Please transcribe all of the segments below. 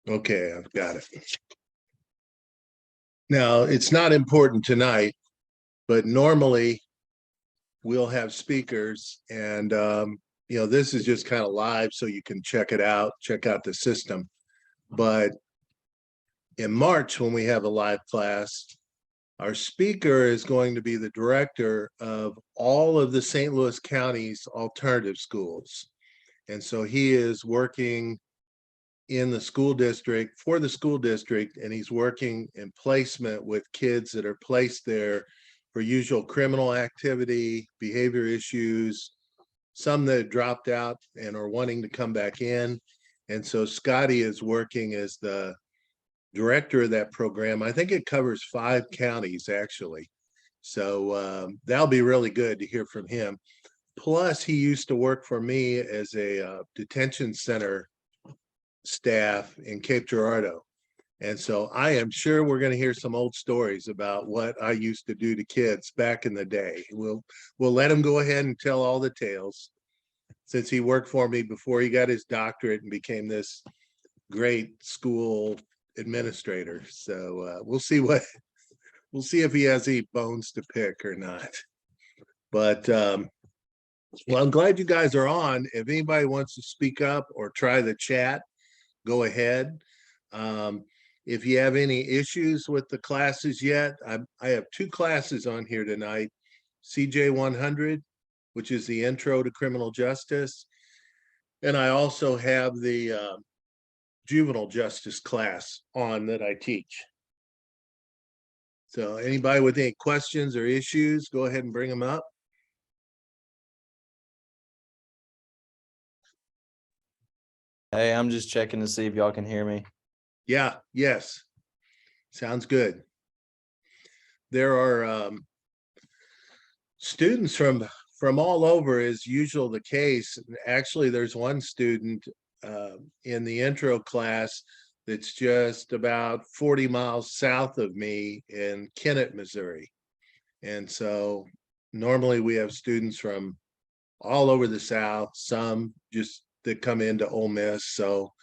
Okay, I've got it. Now, it's not important tonight, but normally we'll have speakers and this is just kind of live so you can check it out, check out the system. But in March, when we have a live class, our speaker is going to be the director of all of the St. Louis County's alternative schools. And so he is working in the school district for the school district, and he's working in placement with kids that are placed there for usual criminal activity, behavior issues, some that dropped out and are wanting to come back in. And so Scotty is working as the director of that program. I think it covers 5 counties actually. So that'll be really good to hear from him. Plus, he used to work for me as a detention center staff in Cape Girardeau. And so I am sure we're going to hear some old stories about what I used to do to kids back in the day. We'll let him go ahead and tell all the tales, since he worked for me before he got his doctorate and became this great school administrator. So we'll see if he has any bones to pick or not. But well, I'm glad you guys are on. If anybody wants to speak up or try the chat, go ahead. If you have any issues with the classes yet, I have 2 classes on here tonight. CJ 100, which is the intro to criminal justice. And I also have the juvenile justice class on that I teach. So anybody with any questions or issues, go ahead and bring them up. Hey, I'm just checking to see if y'all can hear me. Yeah, yes. Sounds good. There are students from all over, as usual the case. Actually, there's one student in the intro class that's just about 40 miles south of me in Kennett, Missouri. And so normally we have students from all over the South, some just that come into Ole Miss. So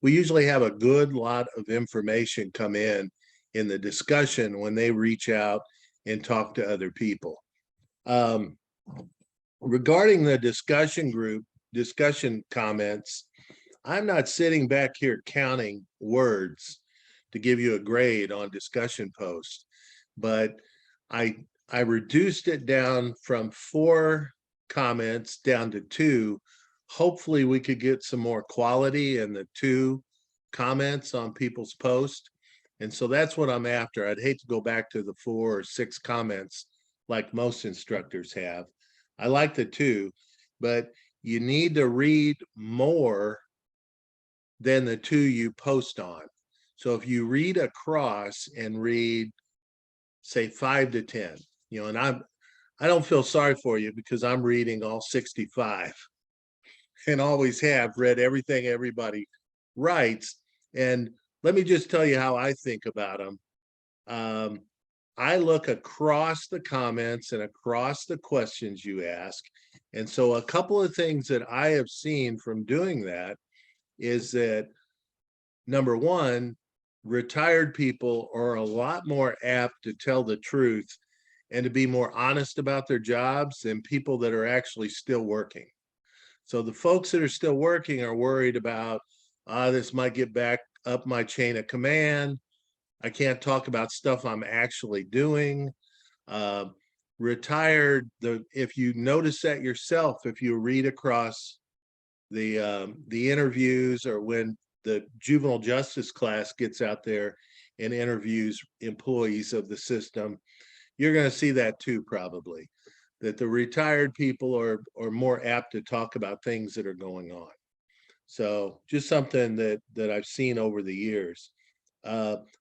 we usually have a good lot of information come in the discussion when they reach out and talk to other people. Regarding the discussion group, discussion comments, I'm not sitting back here counting words to give you a grade on discussion posts, but I reduced it down from 4 comments down to 2. Hopefully we could get some more quality in the 2 comments on people's posts. And so that's what I'm after. I'd hate to go back to the 4 or 6 comments like most instructors have. I like the 2, but you need to read more than the 2 you post on. So if you read across and read, say 5 to 10, and I don't feel sorry for you because I'm reading all 65 and always have read everything everybody writes. And let me just tell you how I think about them. I look across the comments and across the questions you ask. And so a couple of things that I have seen from doing that is that, number one, retired people are a lot more apt to tell the truth and to be more honest about their jobs than people that are actually still working. So the folks that are still working are worried about, this might get back up my chain of command. I can't talk about stuff I'm actually doing. Retired, if you notice that yourself, if you read across the interviews, or when the juvenile justice class gets out there and interviews employees of the system, you're going to see that too, probably, that the retired people are more apt to talk about things that are going on. So just something that I've seen over the years.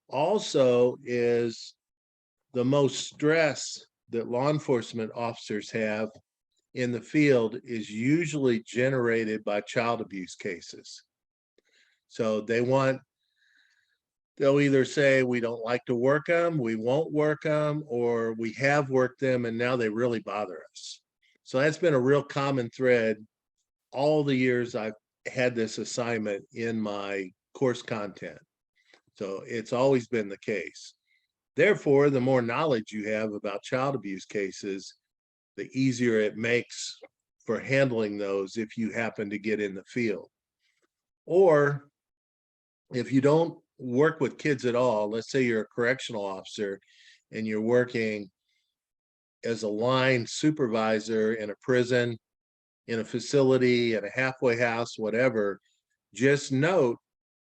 Also is the most stress that law enforcement officers have in the field is usually generated by child abuse cases. So they'll either say, we don't like to work them, we won't work them, or we have worked them and now they really bother us. So that's been a real common thread all the years I've had this assignment in my course content. So it's always been the case. Therefore, the more knowledge you have about child abuse cases, the easier it makes for handling those if you happen to get in the field. Or if you don't work with kids at all, let's say you're a correctional officer and you're working as a line supervisor in a prison, in a facility, in a halfway house, whatever, just note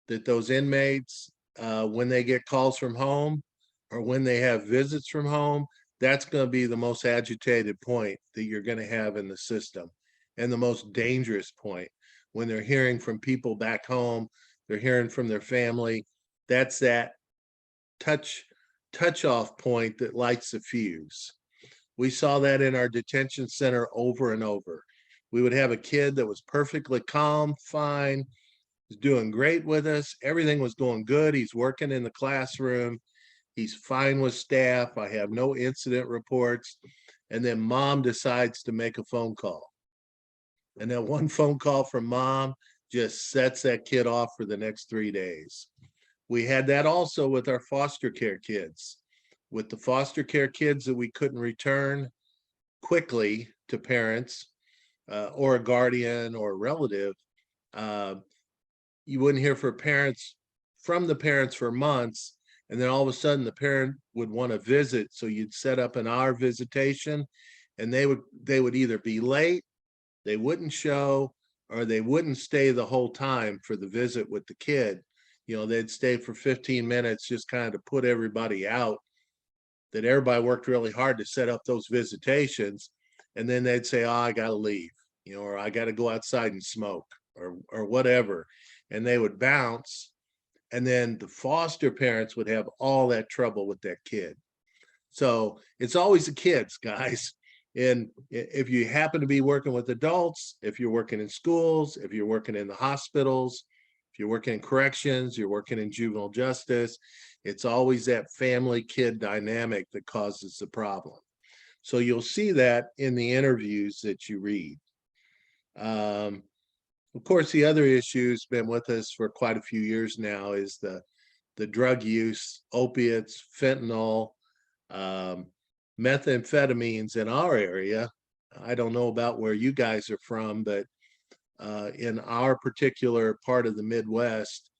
that those inmates, when they get calls from home or when they have visits from home, that's going to be the most agitated point that you're going to have in the system, and the most dangerous point. When they're hearing from people back home, they're hearing from their family, that's that touch off point that lights the fuse. We saw that in our detention center over and over. We would have a kid that was perfectly calm, fine, was doing great with us. Everything was going good. He's working in the classroom. He's fine with staff. I have no incident reports. And then mom decides to make a phone call. And that one phone call from mom just sets that kid off for the next 3 days. We had that also with our foster care kids. With the foster care kids that we couldn't return quickly to parents or a guardian or a relative, you wouldn't hear from the parents for months. And then all of a sudden the parent would want to visit. So you'd set up an hour visitation, and they would either be late, they wouldn't show, or they wouldn't stay the whole time for the visit with the kid. You know, they'd stay for 15 minutes just kind of to put everybody out, that everybody worked really hard to set up those visitations. And then they'd say, oh, I got to leave, you know, or I got to go outside and smoke or whatever. And they would bounce. And then the foster parents would have all that trouble with that kid. So it's always the kids, guys. And if you happen to be working with adults, if you're working in schools, if you're working in the hospitals, if you're working in corrections, you're working in juvenile justice, it's always that family kid dynamic that causes the problem. So you'll see that in the interviews that you read. Of course, the other issue's been with us for quite a few years now is the drug use, opiates, fentanyl, methamphetamines in our area. I don't know about where you guys are from, but in our particular part of the Midwest,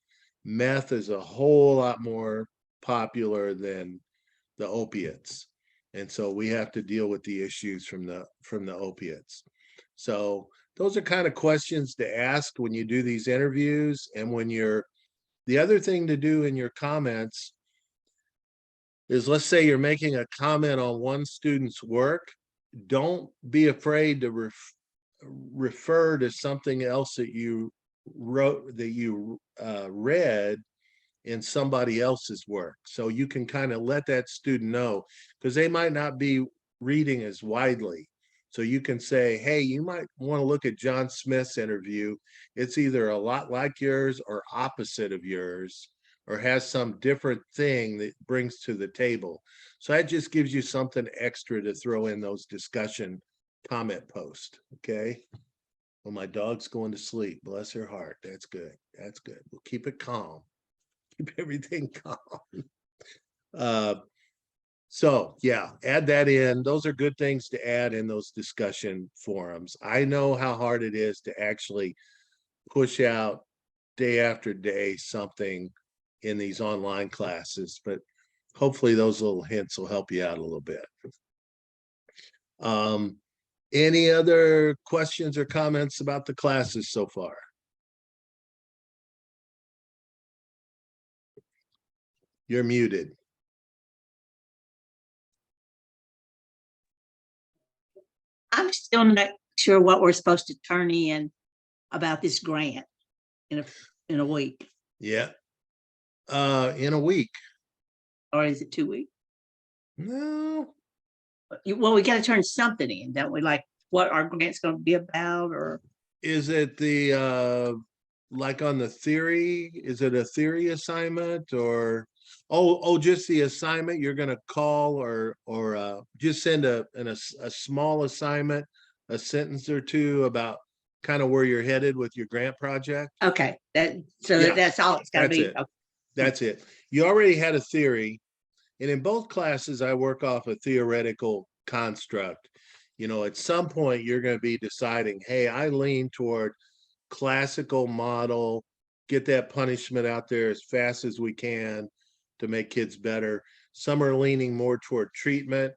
meth is a whole lot more popular than the opiates. And so we have to deal with the issues from the opiates. So those are kind of questions to ask when you do these interviews. And when the other thing to do in your comments is, let's say you're making a comment on one student's work, don't be afraid to refer to something else that you wrote, that you read in somebody else's work. So you can kind of let that student know, because they might not be reading as widely. So you can say, hey, you might want to look at John Smith's interview. It's either a lot like yours or opposite of yours, or has some different thing that brings to the table. So that just gives you something extra to throw in those discussion comment posts. Okay. Well, my dog's going to sleep. Bless her heart. That's good. That's good. We'll keep it calm. Keep everything calm. So yeah, add that in. Those are good things to add in those discussion forums. I know how hard it is to actually push out day after day something in these online classes, but hopefully those little hints will help you out a little bit. Any other questions or comments about the classes so far? You're muted. I'm still not sure what we're supposed to turn in about this grant in a week, Yeah. In a week. or is it 2 weeks? No. Well, we got to turn something in, don't we? Like what our grant's going to be about, or Is it the like on the theory? Is it a theory assignment, or just the assignment you're going to call, or just send a small assignment, a sentence or two about kind of where you're headed with your grant project? okay, Yeah, that's all it's got to that's be. it. Okay. That's it. You already had a theory. And in both classes, I work off a theoretical construct. You know, at some point, you're going to be deciding, hey, I lean toward classical model, get that punishment out there as fast as we can to make kids better. Some are leaning more toward treatment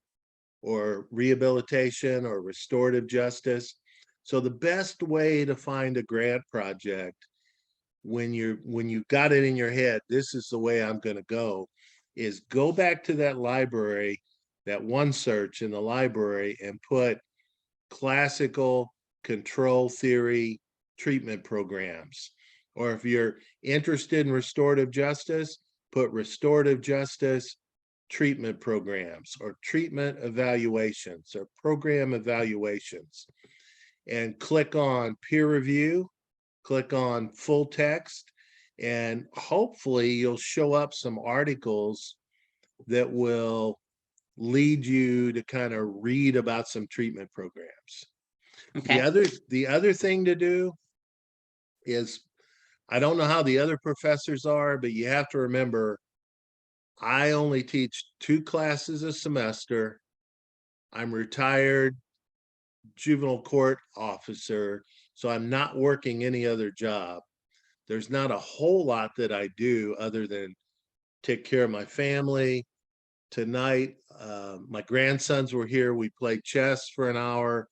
or rehabilitation or restorative justice. So the best way to find a grant project when you've got it in your head, this is the way I'm going to go, is go back to that library, that one search in the library, and put classical control theory treatment programs. Or if you're interested in restorative justice, put restorative justice treatment programs or treatment evaluations or program evaluations, and click on peer review, click on full text, and hopefully you'll show up some articles that will lead you to kind of read about some treatment programs. Okay. The other thing to do is, I don't know how the other professors are, but you have to remember, I only teach 2 classes a semester. I'm retired juvenile court officer, so I'm not working any other job. There's not a whole lot that I do other than take care of my family. Tonight, my grandsons were here. We played chess for an hour,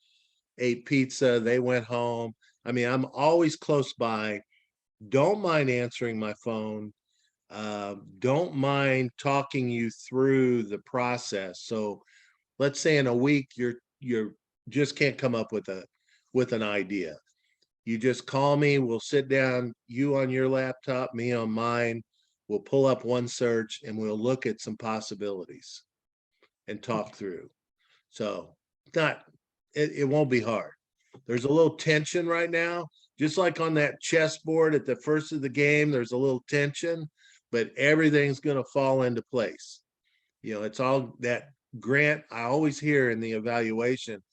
ate pizza, they went home. I mean, I'm always close by. Don't mind answering my phone. Don't mind talking you through the process. So let's say in a week, you're just can't come up with an idea. You just call me, we'll sit down, you on your laptop, me on mine. We'll pull up one search and we'll look at some possibilities and talk through. So it won't be hard. There's a little tension right now, just like on that chessboard at the first of the game, there's a little tension, but everything's going to fall into place. You know, it's all that grant. I always hear in the evaluation,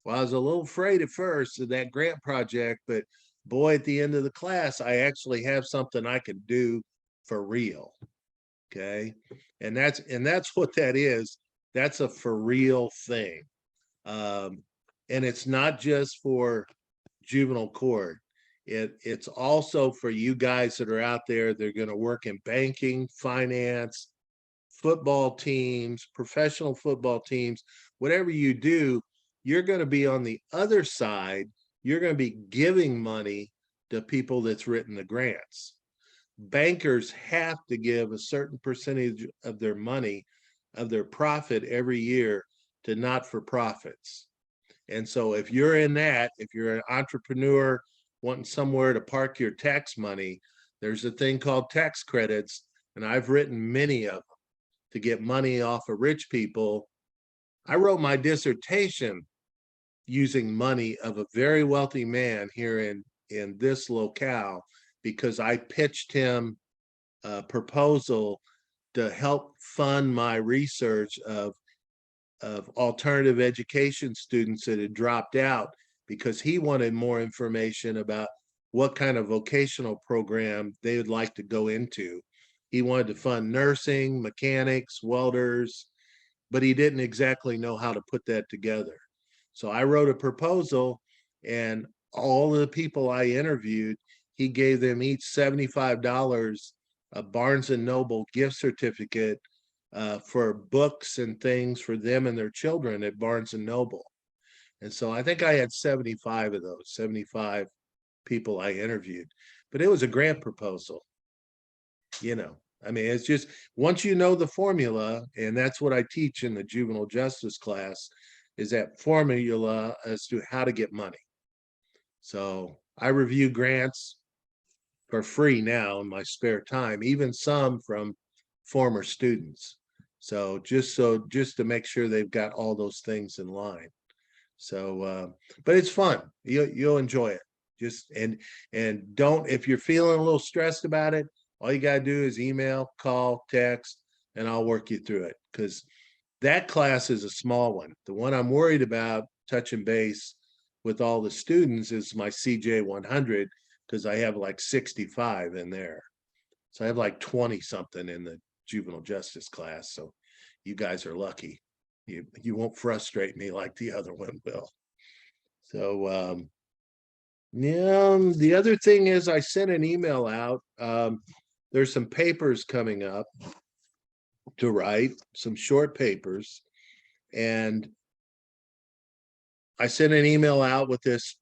well, I was a little afraid at first of that grant project, but boy, at the end of the class, I actually have something I can do for real. Okay. And that's what that is. That's a for real thing. And it's not just for juvenile court. It's also for you guys that are out there. They're going to work in banking, finance, football teams, professional football teams, whatever you do, you're going to be on the other side. You're going to be giving money to people that's written the grants. Bankers have to give a certain percentage of their money, of their profit every year to not-for-profits. And so if you're in that, if you're an entrepreneur wanting somewhere to park your tax money, there's a thing called tax credits, and I've written many of them to get money off of rich people. I wrote my dissertation using money of a very wealthy man here in this locale, because I pitched him a proposal to help fund my research of alternative education students that had dropped out, because he wanted more information about what kind of vocational program they would like to go into. He wanted to fund nursing, mechanics, welders, but he didn't exactly know how to put that together. So I wrote a proposal, and all of the people I interviewed, he gave them each $75, a Barnes and Noble gift certificate for books and things for them and their children at Barnes and Noble. And so I think I had 75 of those, 75 people I interviewed, but it was a grant proposal. You know, I mean, it's just, once you know the formula, and that's what I teach in the juvenile justice class, is that formula as to how to get money. So I review grants for free now in my spare time, even some from former students. So just to make sure they've got all those things in line. So, but it's fun. You'll enjoy it. Just, and don't, if you're feeling a little stressed about it, all you gotta do is email, call, text, and I'll work you through it. Because that class is a small one. The one I'm worried about, touching base with all the students, is my CJ 100, because I have like 65 in there. So I have like 20 something in the juvenile justice class. So you guys are lucky. You won't frustrate me like the other one will. So yeah, the other thing is I sent an email out. There's some papers coming up to write, some short papers. And I sent an email out with this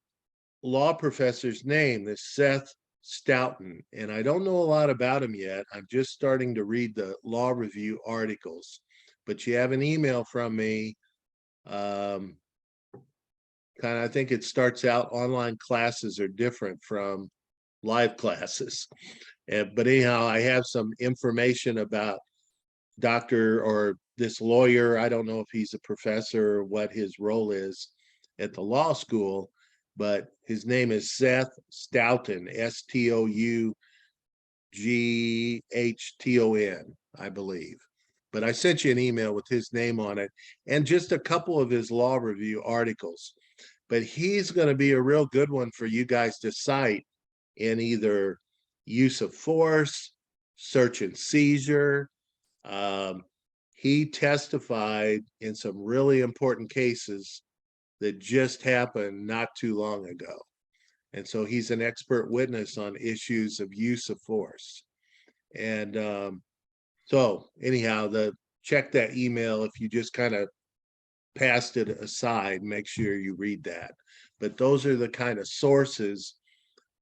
law professor's name, this Seth Stoughton, and I don't know a lot about him yet. I'm just starting to read the law review articles, but you have an email from me. Kind of, I think it starts out online classes are different from live classes. But anyhow, I have some information about Dr. or this lawyer. I don't know if he's a professor or what his role is at the law school, but his name is Seth Stoughton, Stoughton, I believe. But I sent you an email with his name on it and just a couple of his law review articles. But he's going to be a real good one for you guys to cite in either use of force, search and seizure. He testified in some really important cases that just happened not too long ago. And so he's an expert witness on issues of use of force. And so anyhow, check that email. If you just kind of passed it aside, make sure you read that. But those are the kind of sources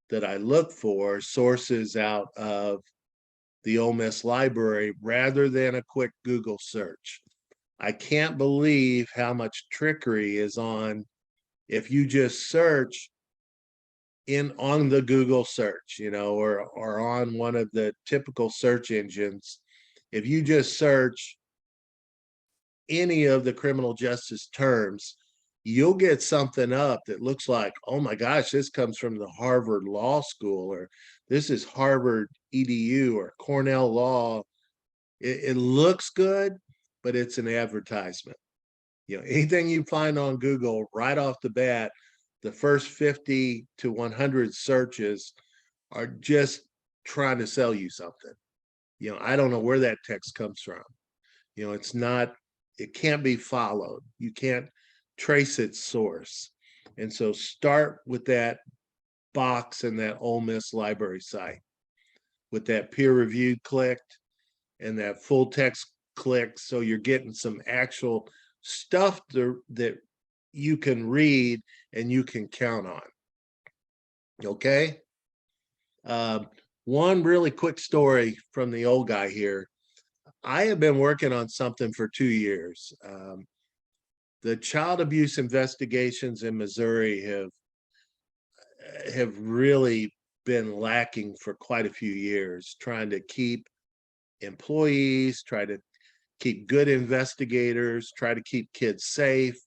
that I look for, sources out of the Ole Miss library rather than a quick Google search. I can't believe how much trickery is on if you just search on the Google search, or on one of the typical search engines. If you just search any of the criminal justice terms, you'll get something up that looks like, oh my gosh, this comes from the Harvard Law School, or this is Harvard EDU or Cornell Law. It looks good, but it's an advertisement. Anything you find on Google right off the bat, the first 50 to 100 searches are just trying to sell you something. I don't know where that text comes from. It can't be followed. You can't trace its source. And so start with that box in that Ole Miss library site with that peer reviewed clicked and that full text clicked. So you're getting some actual stuff that you can read and you can count on. Okay. One really quick story from the old guy here. I have been working on something for 2 years. The child abuse investigations in Missouri have really been lacking for quite a few years, trying to keep employees, try to keep good investigators, try to keep kids safe,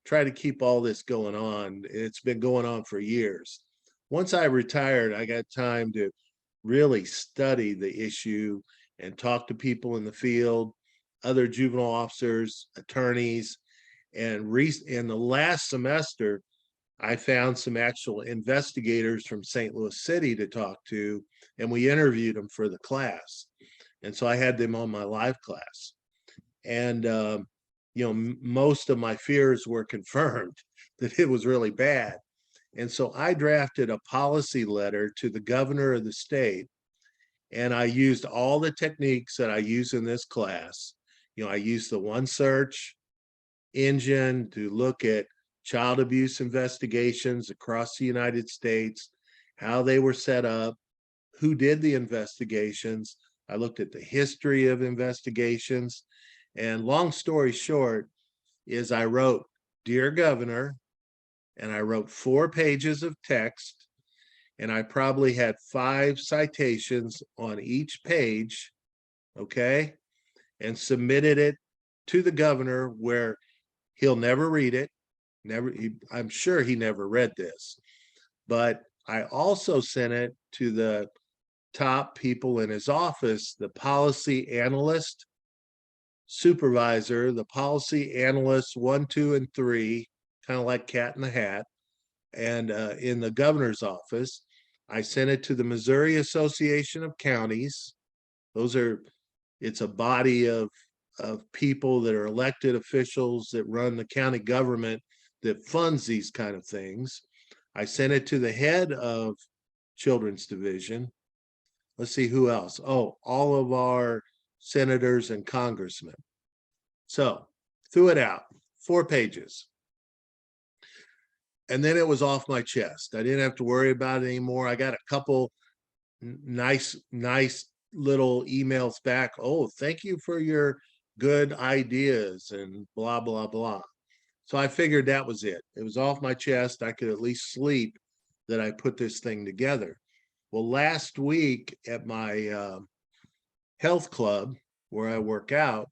try to keep all this going on. It's been going on for years. Once I retired, I got time to really study the issue and talk to people in the field, other juvenile officers, attorneys. And in the last semester, I found some actual investigators from St. Louis City to talk to, and we interviewed them for the class. And so I had them on my live class. And, most of my fears were confirmed that it was really bad. And so I drafted a policy letter to the governor of the state. And I used all the techniques that I use in this class. I used the OneSearch engine to look at child abuse investigations across the United States, how they were set up, who did the investigations. I looked at the history of investigations. And long story short is I wrote, "Dear Governor," and I wrote 4 pages of text, and I probably had 5 citations on each page, okay, and submitted it to the governor, where he'll never read it. I'm sure he never read this, but I also sent it to the top people in his office, the policy analyst, supervisor, the policy analysts 1, 2, and 3, kind of like Cat in the Hat. And in the governor's office, I sent it to the Missouri Association of Counties, It's a body of people that are elected officials that run the county government that funds these kind of things. I sent it to the head of Children's Division. Let's see who else. Oh, all of our senators and congressmen. So threw it out, 4 pages. And then it was off my chest. I didn't have to worry about it anymore. I got a couple nice little emails back. Oh, thank you for your good ideas and blah, blah, blah. So I figured that was it. It was off my chest. I could at least sleep that I put this thing together. Well, last week at my health club where I work out,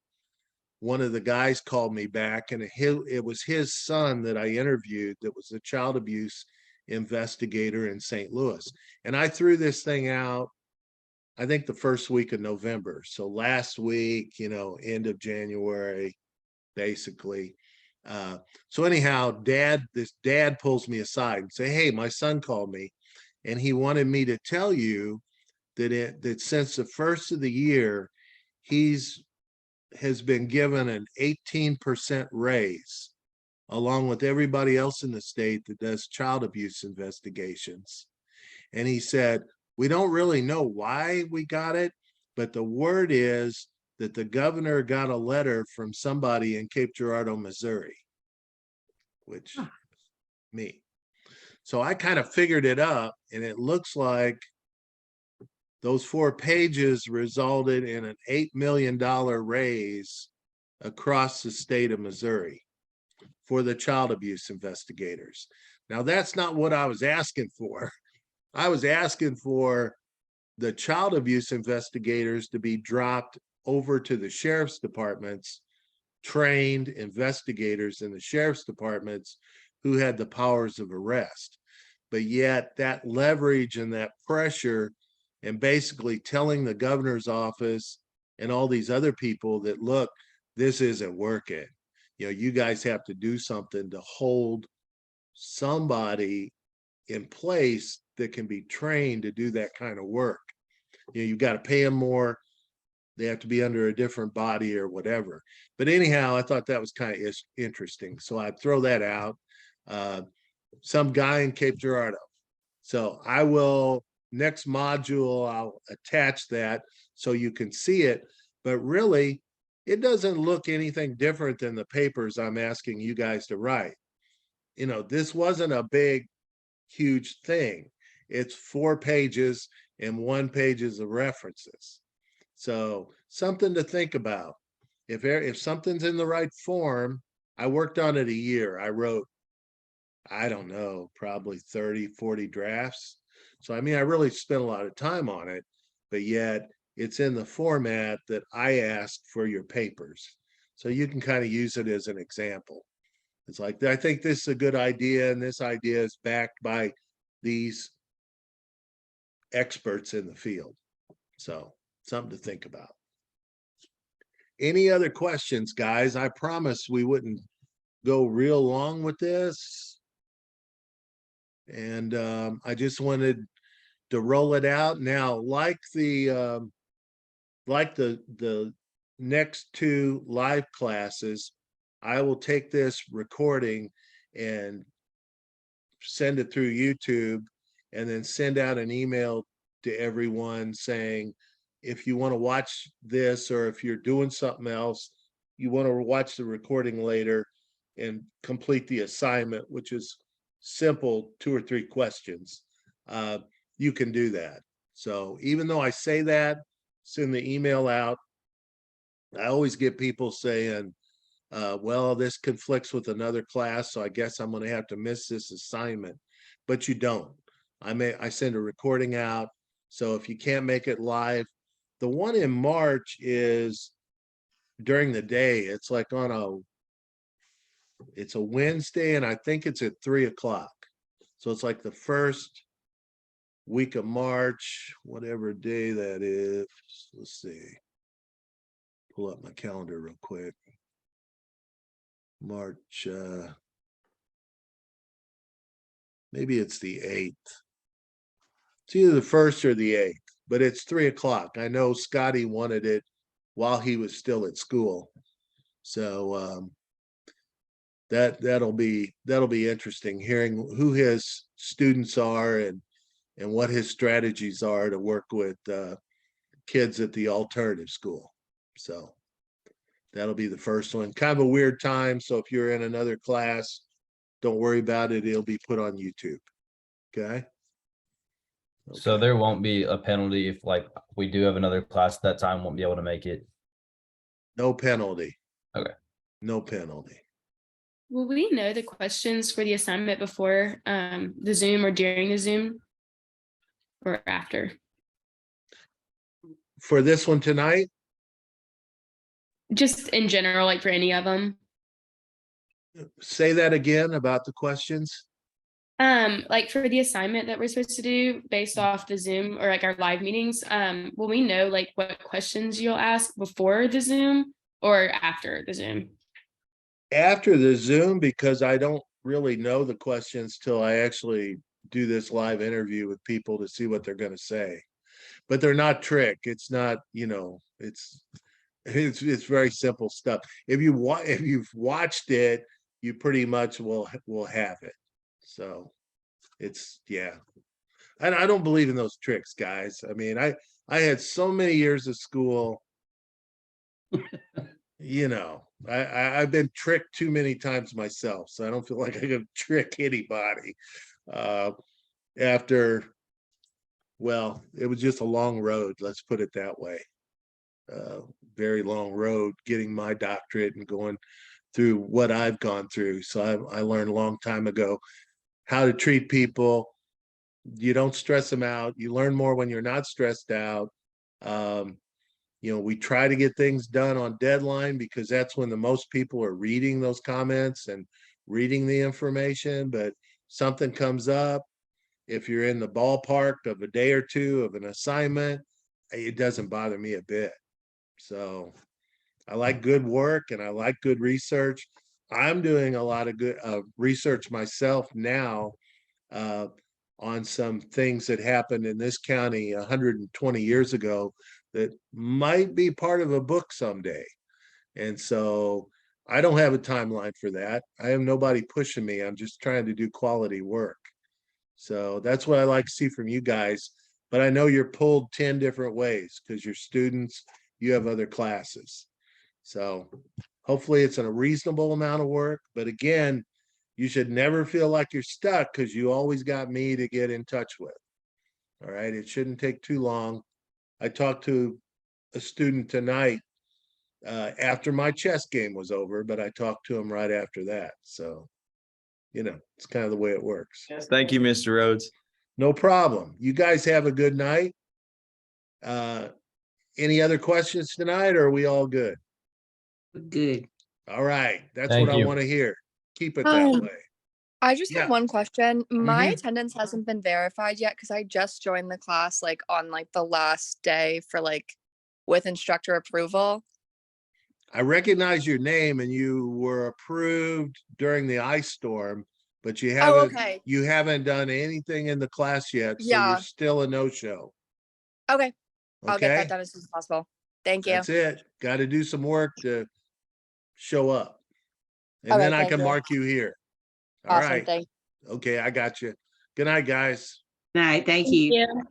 one of the guys called me back, and it was his son that I interviewed that was a child abuse investigator in St. Louis. And I threw this thing out, I think the first week of November. So last week, end of January, basically. So anyhow, this dad pulls me aside and say, hey, my son called me and he wanted me to tell you that since the first of the year, has been given an 18% raise, along with everybody else in the state that does child abuse investigations. And he said, we don't really know why we got it, but the word is that the governor got a letter from somebody in Cape Girardeau, Missouri, which me. So I kind of figured it up, and it looks like those 4 pages resulted in an $8 million raise across the state of Missouri for the child abuse investigators. Now, that's not what I was asking for. I was asking for the child abuse investigators to be dropped over to the sheriff's departments, trained investigators in the sheriff's departments who had the powers of arrest. But yet that leverage and that pressure, and basically telling the governor's office and all these other people that, look, this isn't working. You guys have to do something to hold somebody in place that can be trained to do that kind of work. You've got to pay them more. They have to be under a different body or whatever. But anyhow, I thought that was kind of interesting. So I'd throw that out. Some guy in Cape Girardeau. So I will, next module, I'll attach that so you can see it. But really, it doesn't look anything different than the papers I'm asking you guys to write. This wasn't a big, huge thing. It's 4 pages and 1 page of references. So something to think about. If something's in the right form, I worked on it a year. I wrote, I don't know, probably 30, 40 drafts. So, I really spent a lot of time on it, but yet it's in the format that I asked for your papers. So you can kind of use it as an example. It's like, I think this is a good idea, and this idea is backed by these experts in the field. So something to think about. Any other questions, guys? I promised we wouldn't go real long with this. And I just wanted to roll it out. Now, like the next 2 live classes, I will take this recording and send it through YouTube, and then send out an email to everyone saying, if you want to watch this, or if you're doing something else, you want to watch the recording later and complete the assignment, which is simple, 2 or 3 questions, you can do that. So even though I say that, send the email out, I always get people saying, well, this conflicts with another class, so I guess I'm going to have to miss this assignment. But you don't. I send a recording out. So if you can't make it live, the one in March is during the day. It's like it's a Wednesday, and I think it's at 3 o'clock. So it's like the first week of March, whatever day that is. Let's see. Pull up my calendar real quick. March, maybe it's the 8th. It's either the 1st or the 8th. but it's 3 o'clock. I know Scotty wanted it while he was still at school. So that'll be interesting, hearing who his students are and what his strategies are to work with kids at the alternative school. So that'll be the first one. Kind of a weird time. So if you're in another class, don't worry about it. It'll be put on YouTube. Okay. So there won't be a penalty if like we do have another class at that time, won't be able to make it. No penalty. Okay. No penalty. Will we know the questions for the assignment before the Zoom or during the Zoom? Or after? For this one tonight, Just in general, like for any of them? say that again about the questions. Like for the assignment that we're supposed to do based off the Zoom or like our live meetings, will we know like what questions you'll ask before the Zoom or after the Zoom? After the Zoom, because I don't really know the questions till I actually do this live interview with people to see what they're going to say. But they're not trick. It's not, it's very simple stuff. If you've watched it, you pretty much will have it. So it's, yeah. And I don't believe in those tricks, guys. I mean, I had so many years of school. I've been tricked too many times myself, so I don't feel like I can trick anybody. Well, it was just a long road, let's put it that way. Very long road getting my doctorate and going through what I've gone through. So I learned a long time ago how to treat people. You don't stress them out. You learn more when you're not stressed out. We try to get things done on deadline because that's when the most people are reading those comments and reading the information. But something comes up, if you're in the ballpark of a day or two of an assignment, it doesn't bother me a bit. So I like good work and I like good research. I'm doing a lot of good research myself now on some things that happened in this county 120 years ago that might be part of a book someday. And so I don't have a timeline for that. I have nobody pushing me. I'm just trying to do quality work. So that's what I like to see from you guys. But I know you're pulled 10 different ways because you're students, you have other classes. So hopefully it's a reasonable amount of work. But again, you should never feel like you're stuck because you always got me to get in touch with. All right. It shouldn't take too long. I talked to a student tonight after my chess game was over, but I talked to him right after that. So, it's kind of the way it works. Thank you, Mr. Rhodes. No problem. You guys have a good night. Any other questions tonight, or are we all good? Good. All right. That's Thank what I you. want to hear. Keep it that way. I just Yeah. have one question. My Mhm. attendance hasn't been verified yet because I just joined the class on the last day for with instructor approval. I recognize your name and you were approved during the ice storm, but you okay. haven't done anything in the class yet. So Yeah. you're still a no-show. Okay. I'll get Okay, that done as soon as possible. Thank you. that's it. Got to do some work to show up. And Okay, then I thank can you. mark you here. All Awesome. right. Thank Okay, I got you. Good night, guys. All right, thank Thank you. you.